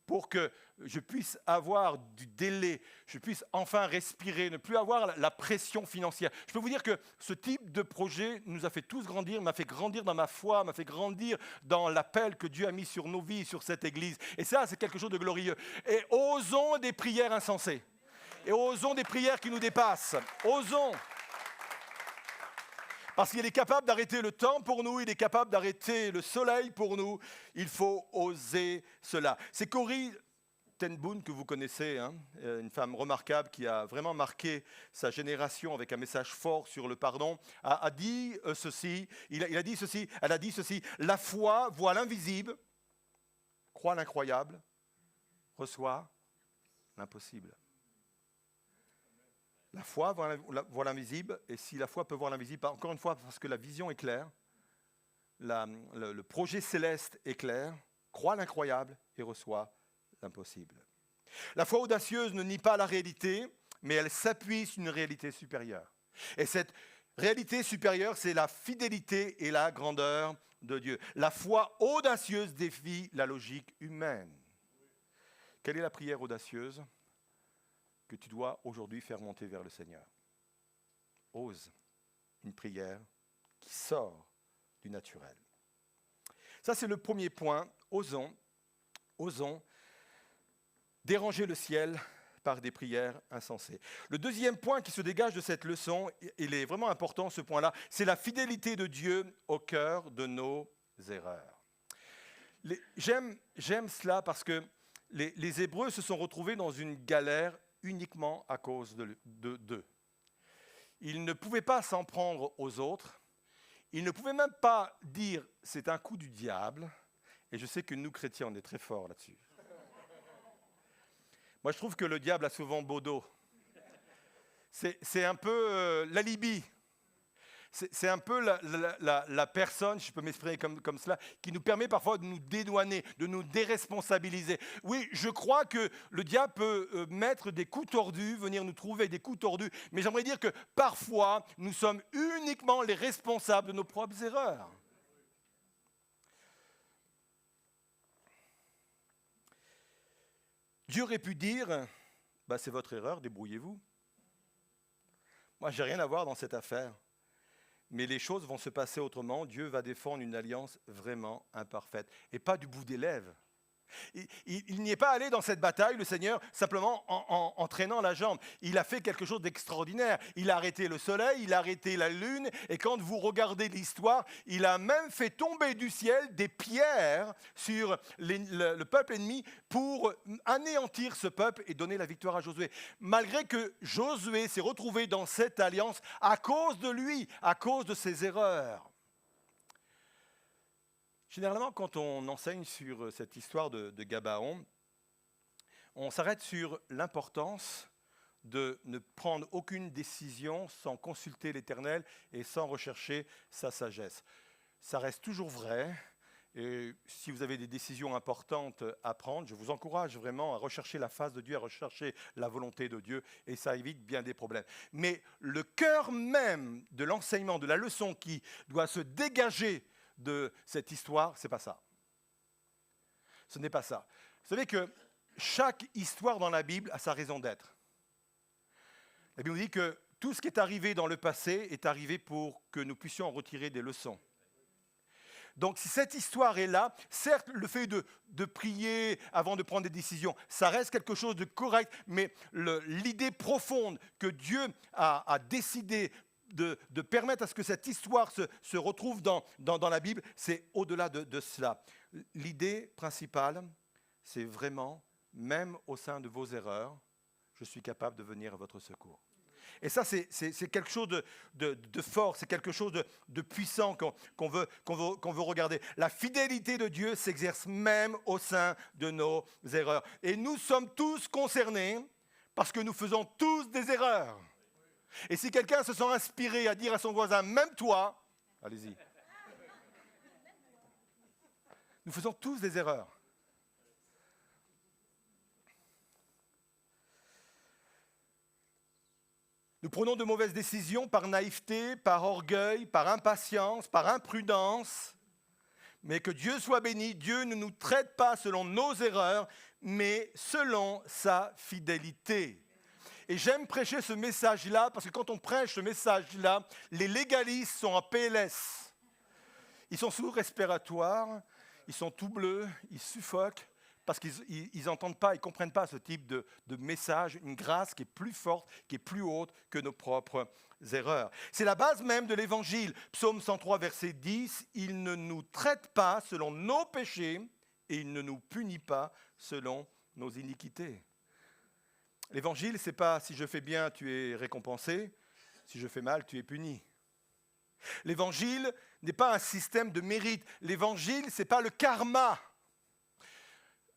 pour que je puisse avoir du délai, je puisse enfin respirer, ne plus avoir la pression financière. Je peux vous dire que ce type de projet nous a fait tous grandir, m'a fait grandir dans ma foi, m'a fait grandir dans l'appel que Dieu a mis sur nos vies, sur cette église. Et ça, c'est quelque chose de glorieux. Et osons des prières insensées. Et osons des prières qui nous dépassent. Osons. Parce qu'il est capable d'arrêter le temps pour nous, il est capable d'arrêter le soleil pour nous. Il faut oser cela. C'est Corrie ten Boom que vous connaissez, hein, une femme remarquable qui a vraiment marqué sa génération avec un message fort sur le pardon, a dit ceci, elle a dit ceci, la foi voit l'invisible, croit l'incroyable, reçoit l'impossible. La foi voit l'invisible, et si la foi peut voir l'invisible, encore une fois, parce que la vision est claire, le projet céleste est clair, croit l'incroyable et reçoit l'impossible. La foi audacieuse ne nie pas la réalité, mais elle s'appuie sur une réalité supérieure. Et cette réalité supérieure, c'est la fidélité et la grandeur de Dieu. La foi audacieuse défie la logique humaine. Quelle est la prière audacieuse que tu dois aujourd'hui faire monter vers le Seigneur? Ose une prière qui sort du naturel. Ça, c'est le premier point. Osons déranger le ciel par des prières insensées. Le deuxième point qui se dégage de cette leçon, il est vraiment important ce point-là, c'est la fidélité de Dieu au cœur de nos erreurs. J'aime cela parce que les Hébreux se sont retrouvés dans une galère uniquement à cause d'eux. Ils ne pouvaient pas s'en prendre aux autres. Ils ne pouvaient même pas dire « c'est un coup du diable ». Et je sais que nous, chrétiens, on est très forts là-dessus. Moi, je trouve que le diable a souvent beau dos. C'est un peu l'alibi. C'est un peu la personne, je peux m'exprimer comme cela, qui nous permet parfois de nous dédouaner, de nous déresponsabiliser. Oui, je crois que le diable peut mettre des coups tordus, venir nous trouver des coups tordus, mais j'aimerais dire que parfois, nous sommes uniquement les responsables de nos propres erreurs. Dieu aurait pu dire, c'est votre erreur, débrouillez-vous. Moi, je n'ai rien à voir dans cette affaire. Mais les choses vont se passer autrement. Dieu va défendre une alliance vraiment imparfaite. Et pas du bout des lèvres. Il n'y est pas allé dans cette bataille, le Seigneur, simplement en traînant la jambe. Il a fait quelque chose d'extraordinaire. Il a arrêté le soleil, il a arrêté la lune. Et quand vous regardez l'histoire, il a même fait tomber du ciel des pierres sur le peuple ennemi pour anéantir ce peuple et donner la victoire à Josué. Malgré que Josué s'est retrouvé dans cette alliance à cause de lui, à cause de ses erreurs. Généralement, quand on enseigne sur cette histoire de Gabaon, on s'arrête sur l'importance de ne prendre aucune décision sans consulter l'Éternel et sans rechercher sa sagesse. Ça reste toujours vrai. Et si vous avez des décisions importantes à prendre, je vous encourage vraiment à rechercher la face de Dieu, à rechercher la volonté de Dieu, et ça évite bien des problèmes. Mais le cœur même de l'enseignement, de la leçon qui doit se dégager de cette histoire, ce n'est pas ça. Ce n'est pas ça. Vous savez que chaque histoire dans la Bible a sa raison d'être. La Bible dit que tout ce qui est arrivé dans le passé est arrivé pour que nous puissions en retirer des leçons. Donc si cette histoire est là, certes le fait de prier avant de prendre des décisions, ça reste quelque chose de correct, mais l'idée profonde que Dieu a décidé de permettre à ce que cette histoire se retrouve dans la Bible, c'est au-delà de cela. L'idée principale, c'est vraiment, même au sein de vos erreurs, je suis capable de venir à votre secours. Et ça, c'est quelque chose de fort, c'est quelque chose de puissant qu'on veut regarder. La fidélité de Dieu s'exerce même au sein de nos erreurs. Et nous sommes tous concernés parce que nous faisons tous des erreurs. Et si quelqu'un se sent inspiré à dire à son voisin, même toi, allez-y. Nous faisons tous des erreurs. Nous prenons de mauvaises décisions par naïveté, par orgueil, par impatience, par imprudence. Mais que Dieu soit béni, Dieu ne nous traite pas selon nos erreurs, mais selon sa fidélité. Et j'aime prêcher ce message-là, parce que quand on prêche ce message-là, les légalistes sont en PLS. Ils sont sous respiratoire, ils sont tout bleus, ils suffoquent, parce qu'ils n'entendent pas, ils ne comprennent pas ce type de message, une grâce qui est plus forte, qui est plus haute que nos propres erreurs. C'est la base même de l'Évangile. Psaume 103, verset 10, « Il ne nous traite pas selon nos péchés et il ne nous punit pas selon nos iniquités. » L'Évangile, ce n'est pas « si je fais bien, tu es récompensé, si je fais mal, tu es puni ». L'Évangile n'est pas un système de mérite. L'Évangile, ce n'est pas le karma.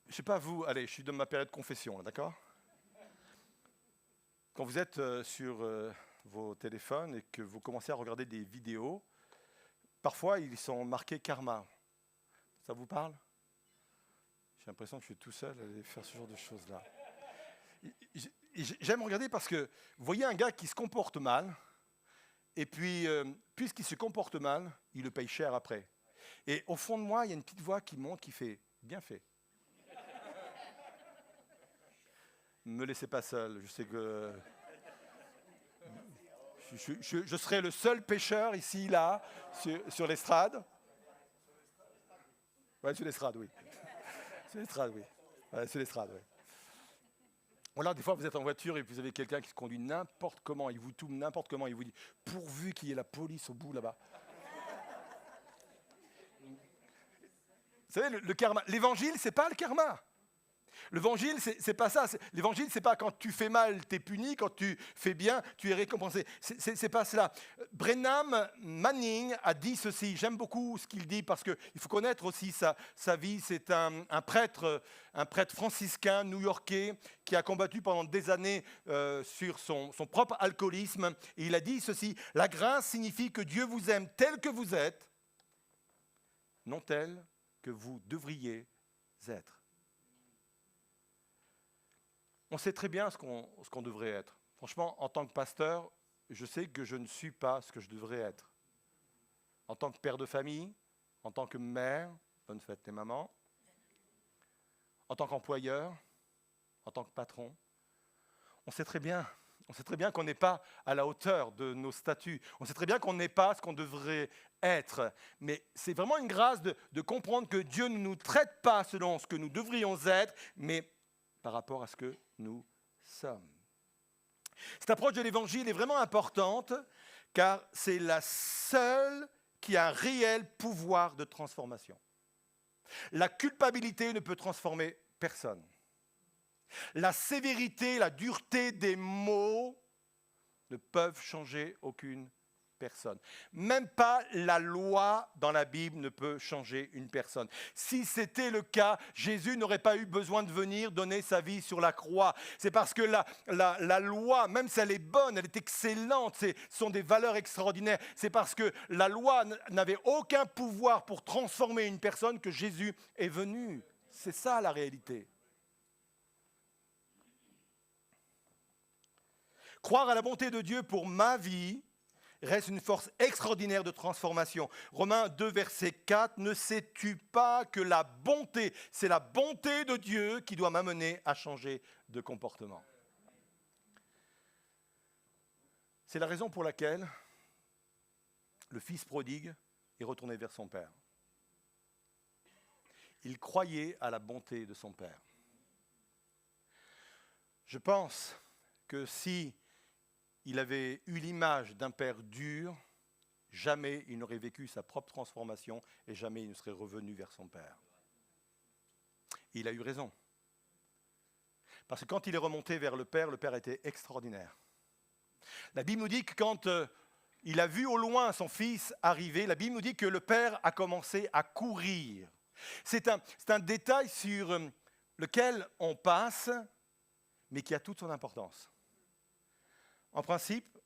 Je ne sais pas vous, allez, je suis dans ma période de confession, là, d'accord ? Quand vous êtes sur vos téléphones et que vous commencez à regarder des vidéos, parfois ils sont marqués karma. Ça vous parle ? J'ai l'impression que je suis tout seul à aller faire ce genre de choses-là. J'aime regarder parce que vous voyez un gars qui se comporte mal, et puis puisqu'il se comporte mal, il le paye cher après. Et au fond de moi, il y a une petite voix qui monte, qui fait « bien fait ». Ne me laissez pas seul, je sais que je serai le seul pécheur ici, là, sur l'estrade. Oui, sur l'estrade, oui. Sur l'estrade, oui. Ouais, sur l'estrade, oui. Voilà, des fois, vous êtes en voiture et vous avez quelqu'un qui se conduit n'importe comment, il vous tourne n'importe comment, il vous dit « pourvu qu'il y ait la police au bout, là-bas ». Vous savez, le karma, l'évangile, c'est pas le karma. L'évangile, c'est pas ça. L'évangile, c'est pas quand tu fais mal, tu es puni, quand tu fais bien, tu es récompensé. C'est pas cela. Brenham Manning a dit ceci. J'aime beaucoup ce qu'il dit parce qu'il faut connaître aussi sa vie. C'est un prêtre franciscain new-yorkais qui a combattu pendant des années sur son propre alcoolisme. Et il a dit ceci. La grâce signifie que Dieu vous aime tel que vous êtes, non tel que vous devriez être. On sait très bien ce qu'on devrait être. Franchement, en tant que pasteur, je sais que je ne suis pas ce que je devrais être. En tant que père de famille, en tant que mère, bonne fête les mamans, en tant qu'employeur, en tant que patron, on sait très bien qu'on n'est pas à la hauteur de nos statuts. On sait très bien qu'on n'est pas ce qu'on devrait être. Mais c'est vraiment une grâce de comprendre que Dieu ne nous traite pas selon ce que nous devrions être, mais par rapport à ce que nous sommes. Cette approche de l'Évangile est vraiment importante car c'est la seule qui a un réel pouvoir de transformation. La culpabilité ne peut transformer personne. La sévérité, la dureté des mots ne peuvent changer aucune personne. Même pas la loi dans la Bible ne peut changer une personne. Si c'était le cas, Jésus n'aurait pas eu besoin de venir donner sa vie sur la croix. C'est parce que la loi, même si elle est bonne, elle est excellente, ce sont des valeurs extraordinaires, c'est parce que la loi n'avait aucun pouvoir pour transformer une personne que Jésus est venu. C'est ça la réalité. Croire à la bonté de Dieu pour ma vie reste une force extraordinaire de transformation. Romains 2, verset 4, « Ne sais-tu pas que la bonté, c'est la bonté de Dieu qui doit m'amener à changer de comportement ?» C'est la raison pour laquelle le fils prodigue est retourné vers son père. Il croyait à la bonté de son père. Je pense que si il avait eu l'image d'un père dur, jamais il n'aurait vécu sa propre transformation et jamais il ne serait revenu vers son père. Et il a eu raison. Parce que quand il est remonté vers le père était extraordinaire. La Bible nous dit que quand il a vu au loin son fils arriver, la Bible nous dit que le père a commencé à courir. C'est un détail sur lequel on passe, mais qui a toute son importance. En principe,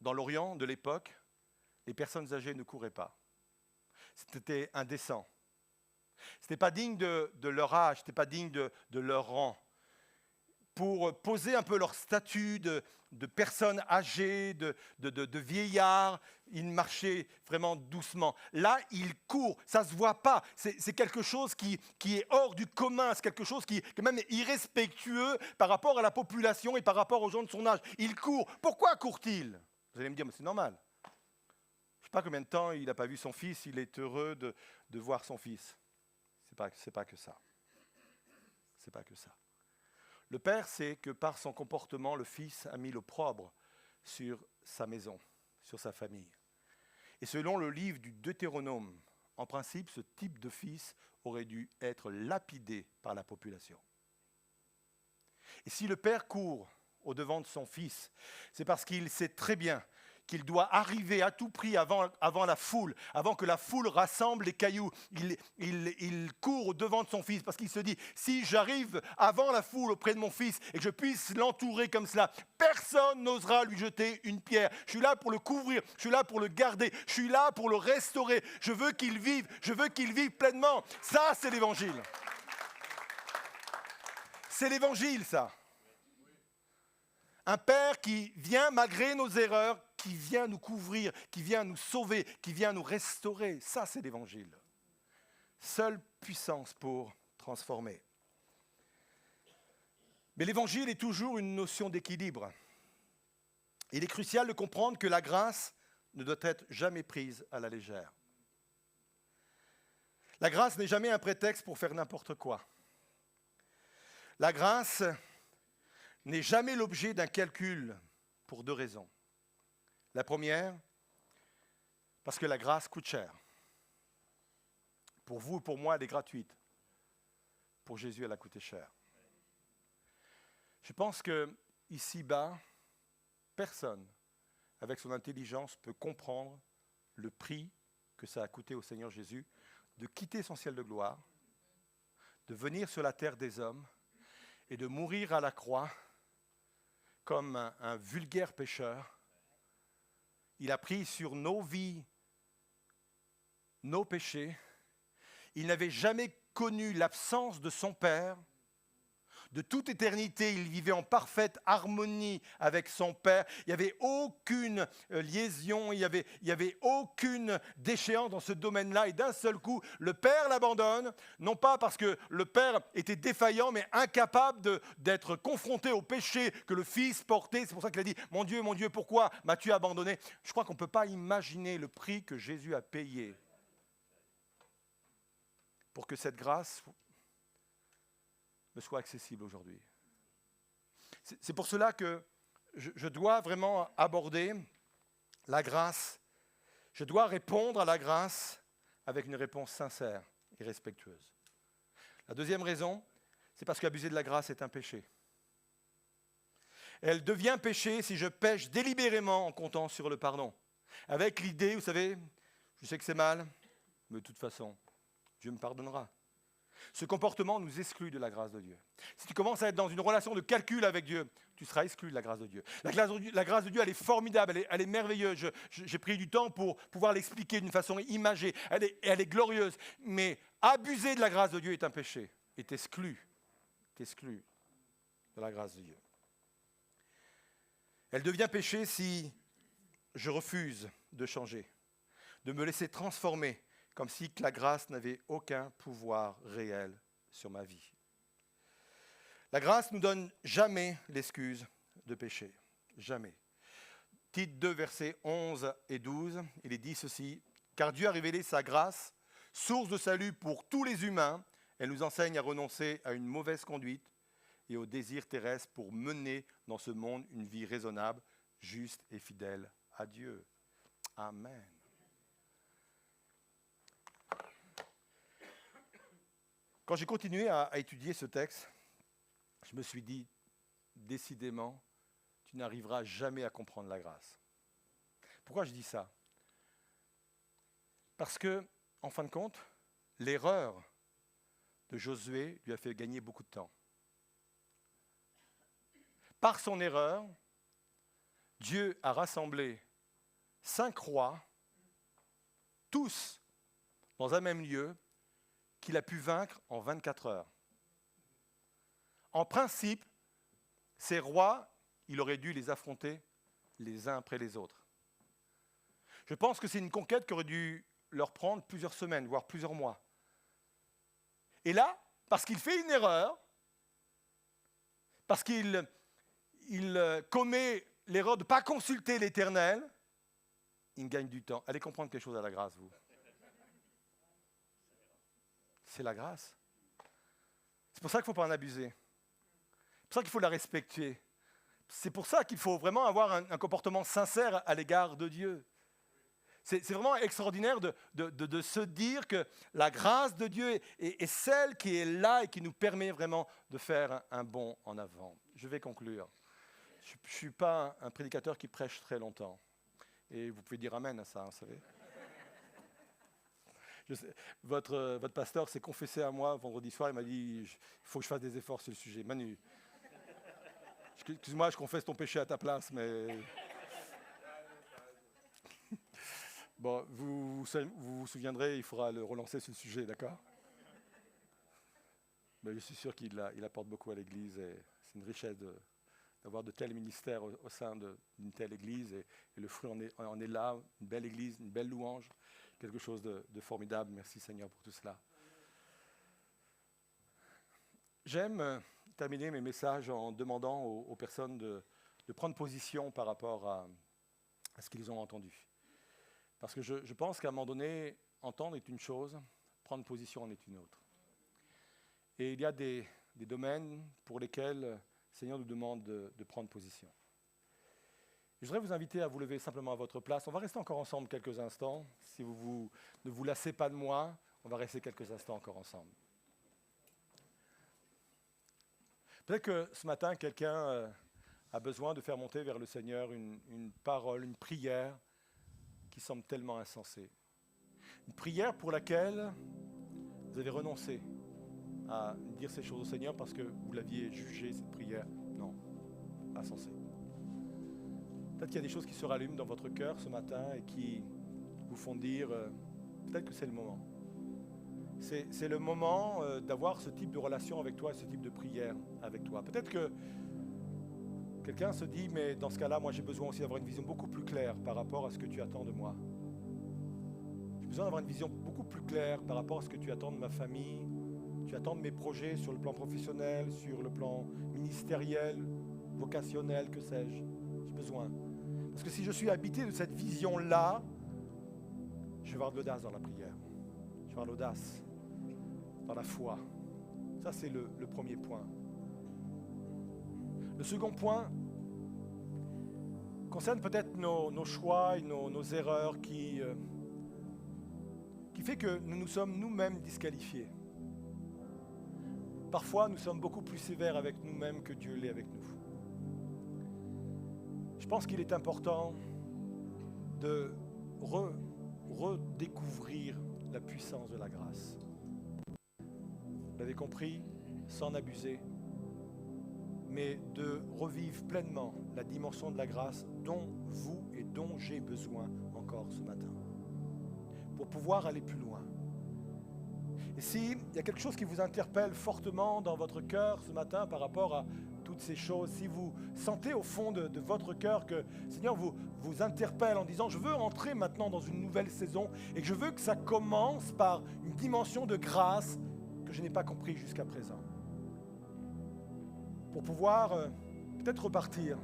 dans l'Orient de l'époque, les personnes âgées ne couraient pas. C'était indécent. Ce n'était pas digne de leur âge, ce n'était pas digne de leur rang. Pour poser un peu leur statut de personnes âgées, de vieillards, ils marchaient vraiment doucement. Là, ils courent, ça ne se voit pas. C'est quelque chose qui est hors du commun, c'est quelque chose qui est même irrespectueux par rapport à la population et par rapport aux gens de son âge. Ils courent. Pourquoi courent-ils ? Vous allez me dire, mais c'est normal. Je ne sais pas combien de temps il n'a pas vu son fils, il est heureux de voir son fils. C'est pas que ça. C'est pas que ça. Le père sait que par son comportement, le fils a mis l'opprobre sur sa maison, sur sa famille. Et selon le livre du Deutéronome, en principe, ce type de fils aurait dû être lapidé par la population. Et si le père court au-devant de son fils, c'est parce qu'il sait très bien qu'il doit arriver à tout prix avant la foule, avant que la foule rassemble les cailloux. Il court au-devant de son fils parce qu'il se dit, si j'arrive avant la foule auprès de mon fils et que je puisse l'entourer comme cela, personne n'osera lui jeter une pierre. Je suis là pour le couvrir, je suis là pour le garder, je suis là pour le restaurer. Je veux qu'il vive pleinement. Ça, c'est l'évangile. C'est l'évangile, ça. Un père qui vient malgré nos erreurs, qui vient nous couvrir, qui vient nous sauver, qui vient nous restaurer. Ça, c'est l'évangile. Seule puissance pour transformer. Mais l'évangile est toujours une notion d'équilibre. Il est crucial de comprendre que la grâce ne doit être jamais prise à la légère. La grâce n'est jamais un prétexte pour faire n'importe quoi. La grâce n'est jamais l'objet d'un calcul pour deux raisons. La première, parce que la grâce coûte cher. Pour vous et pour moi, elle est gratuite. Pour Jésus, elle a coûté cher. Je pense que ici-bas, personne, avec son intelligence, peut comprendre le prix que ça a coûté au Seigneur Jésus de quitter son ciel de gloire, de venir sur la terre des hommes et de mourir à la croix comme un vulgaire pécheur. Il a pris sur nos vies, nos péchés. Il n'avait jamais connu l'absence de son Père. De toute éternité, il vivait en parfaite harmonie avec son Père. Il n'y avait aucune liaison, il n'y avait aucune déchéance dans ce domaine-là. Et d'un seul coup, le Père l'abandonne, non pas parce que le Père était défaillant, mais incapable d'être confronté au péché que le Fils portait. C'est pour ça qu'il a dit, mon Dieu, pourquoi m'as-tu abandonné ? Je crois qu'on ne peut pas imaginer le prix que Jésus a payé pour que cette grâce me soit accessible aujourd'hui. C'est pour cela que je dois vraiment aborder la grâce. Je dois répondre à la grâce avec une réponse sincère et respectueuse. La deuxième raison, c'est parce qu'abuser de la grâce est un péché. Elle devient péché si je pêche délibérément en comptant sur le pardon. Avec l'idée, vous savez, je sais que c'est mal, mais de toute façon, Dieu me pardonnera. Ce comportement nous exclut de la grâce de Dieu. Si tu commences à être dans une relation de calcul avec Dieu, tu seras exclu de la grâce de Dieu. La grâce de Dieu, elle est formidable, elle est merveilleuse. J'ai pris du temps pour pouvoir l'expliquer d'une façon imagée. Elle est glorieuse. Mais abuser de la grâce de Dieu est un péché. Et t'exclut de la grâce de Dieu. Elle devient péché si je refuse de changer, de me laisser transformer, comme si la grâce n'avait aucun pouvoir réel sur ma vie. La grâce ne nous donne jamais l'excuse de pécher. Jamais. Tite 2, versets 11 et 12, il est dit ceci. « Car Dieu a révélé sa grâce, source de salut pour tous les humains. Elle nous enseigne à renoncer à une mauvaise conduite et aux désirs terrestres pour mener dans ce monde une vie raisonnable, juste et fidèle à Dieu. » Amen. Quand j'ai continué à étudier ce texte, je me suis dit, décidément, tu n'arriveras jamais à comprendre la grâce. Pourquoi je dis ça? Parce que, en fin de compte, l'erreur de Josué lui a fait gagner beaucoup de temps. Par son erreur, Dieu a rassemblé 5 rois, tous dans un même lieu, qu'il a pu vaincre en 24 heures. En principe, ces rois, il aurait dû les affronter les uns après les autres. Je pense que c'est une conquête qui aurait dû leur prendre plusieurs semaines, voire plusieurs mois. Et là, parce qu'il fait une erreur, parce qu'il commet l'erreur de ne pas consulter l'Éternel, il gagne du temps. Allez comprendre quelque chose à la grâce, vous. C'est la grâce. C'est pour ça qu'il ne faut pas en abuser. C'est pour ça qu'il faut la respecter. C'est pour ça qu'il faut vraiment avoir un comportement sincère à l'égard de Dieu. C'est vraiment extraordinaire de se dire que la grâce de Dieu est celle qui est là et qui nous permet vraiment de faire un bond en avant. Je vais conclure. Je ne suis pas un prédicateur qui prêche très longtemps. Et vous pouvez dire amen à ça, vous savez. Votre pasteur s'est confessé à moi vendredi soir, il m'a dit « il faut que je fasse des efforts sur le sujet ». Manu, excuse-moi, je confesse ton péché à ta place, mais... Bon, vous vous souviendrez, il faudra le relancer sur le sujet, d'accord? Mais je suis sûr qu'il apporte beaucoup à l'Église et c'est une richesse d'avoir de tels ministères au sein d'une telle Église et le fruit en est là, une belle Église, une belle louange, quelque chose de formidable. Merci Seigneur pour tout cela. J'aime terminer mes messages en demandant aux personnes de prendre position par rapport à ce qu'ils ont entendu. Parce que je pense qu'à un moment donné, entendre est une chose, prendre position en est une autre. Et il y a des domaines pour lesquels le Seigneur nous demande de prendre position. Je voudrais vous inviter à vous lever simplement à votre place. On va rester encore ensemble quelques instants. Si ne vous lassez pas de moi, on va rester quelques instants encore ensemble. Peut-être que ce matin, quelqu'un a besoin de faire monter vers le Seigneur une parole, une prière qui semble tellement insensée. Une prière pour laquelle vous avez renoncé à dire ces choses au Seigneur parce que vous l'aviez jugée, cette prière. Non, insensée. Peut-être qu'il y a des choses qui se rallument dans votre cœur ce matin et qui vous font dire, peut-être que c'est le moment. C'est le moment d'avoir ce type de relation avec toi, ce type de prière avec toi. Peut-être que quelqu'un se dit, mais dans ce cas-là, moi j'ai besoin aussi d'avoir une vision beaucoup plus claire par rapport à ce que tu attends de moi. J'ai besoin d'avoir une vision beaucoup plus claire par rapport à ce que tu attends de ma famille, tu attends de mes projets sur le plan professionnel, sur le plan ministériel, vocationnel, que sais-je. J'ai besoin. Parce que si je suis habité de cette vision-là, je vais avoir de l'audace dans la prière. Je vais avoir de l'audace dans la foi. Ça, c'est le premier point. Le second point concerne peut-être nos choix et nos erreurs qui fait que nous nous sommes nous-mêmes disqualifiés. Parfois, nous sommes beaucoup plus sévères avec nous-mêmes que Dieu l'est avec nous. Je pense qu'il est important de redécouvrir la puissance de la grâce. Vous l'avez compris, sans abuser, mais de revivre pleinement la dimension de la grâce dont vous et dont j'ai besoin encore ce matin, pour pouvoir aller plus loin. Et s'il y a quelque chose qui vous interpelle fortement dans votre cœur ce matin par rapport à toutes ces choses, si vous sentez au fond de votre cœur que le Seigneur vous interpelle en disant « Je veux entrer maintenant dans une nouvelle saison et que je veux que ça commence par une dimension de grâce que je n'ai pas compris jusqu'à présent. » Pour pouvoir peut-être repartir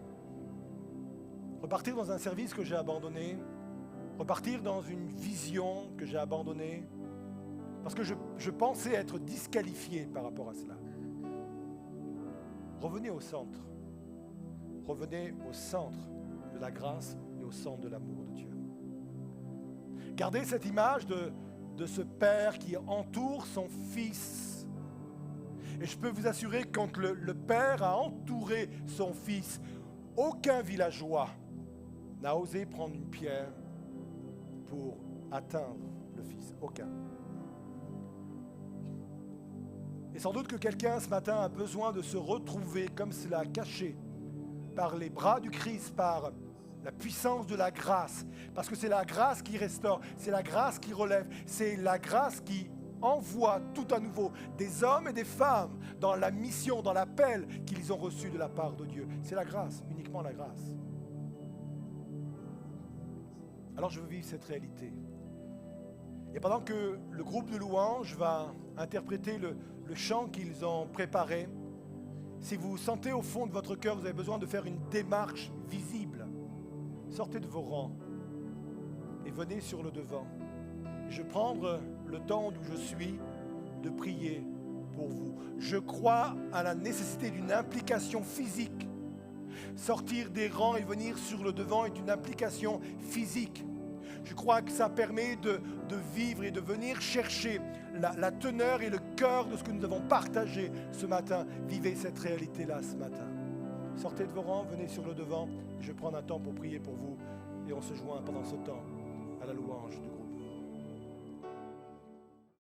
dans un service que j'ai abandonné, repartir dans une vision que j'ai abandonnée, parce que je pensais être disqualifié par rapport à cela. Revenez au centre. Revenez au centre de la grâce et au centre de l'amour de Dieu. Gardez cette image de ce Père qui entoure son Fils. Et je peux vous assurer que quand le Père a entouré son Fils, aucun villageois n'a osé prendre une pierre pour atteindre le Fils. Aucun. Et sans doute que quelqu'un ce matin a besoin de se retrouver comme cela, caché par les bras du Christ, par la puissance de la grâce. Parce que c'est la grâce qui restaure, c'est la grâce qui relève, c'est la grâce qui envoie tout à nouveau des hommes et des femmes dans la mission, dans l'appel qu'ils ont reçu de la part de Dieu. C'est la grâce, uniquement la grâce. Alors je veux vivre cette réalité. Et pendant que le groupe de louanges va interpréter le chant qu'ils ont préparé, si vous sentez au fond de votre cœur que vous avez besoin de faire une démarche visible, sortez de vos rangs et venez sur le devant. Je vais prendre le temps où je suis de prier pour vous. Je crois à la nécessité d'une implication physique. Sortir des rangs et venir sur le devant est une implication physique. Je crois que ça permet de vivre et de venir chercher la teneur et le cœur de ce que nous avons partagé ce matin. Vivez cette réalité-là ce matin. Sortez de vos rangs, venez sur le devant. Je vais prendre un temps pour prier pour vous et on se joint pendant ce temps à la louange du groupe.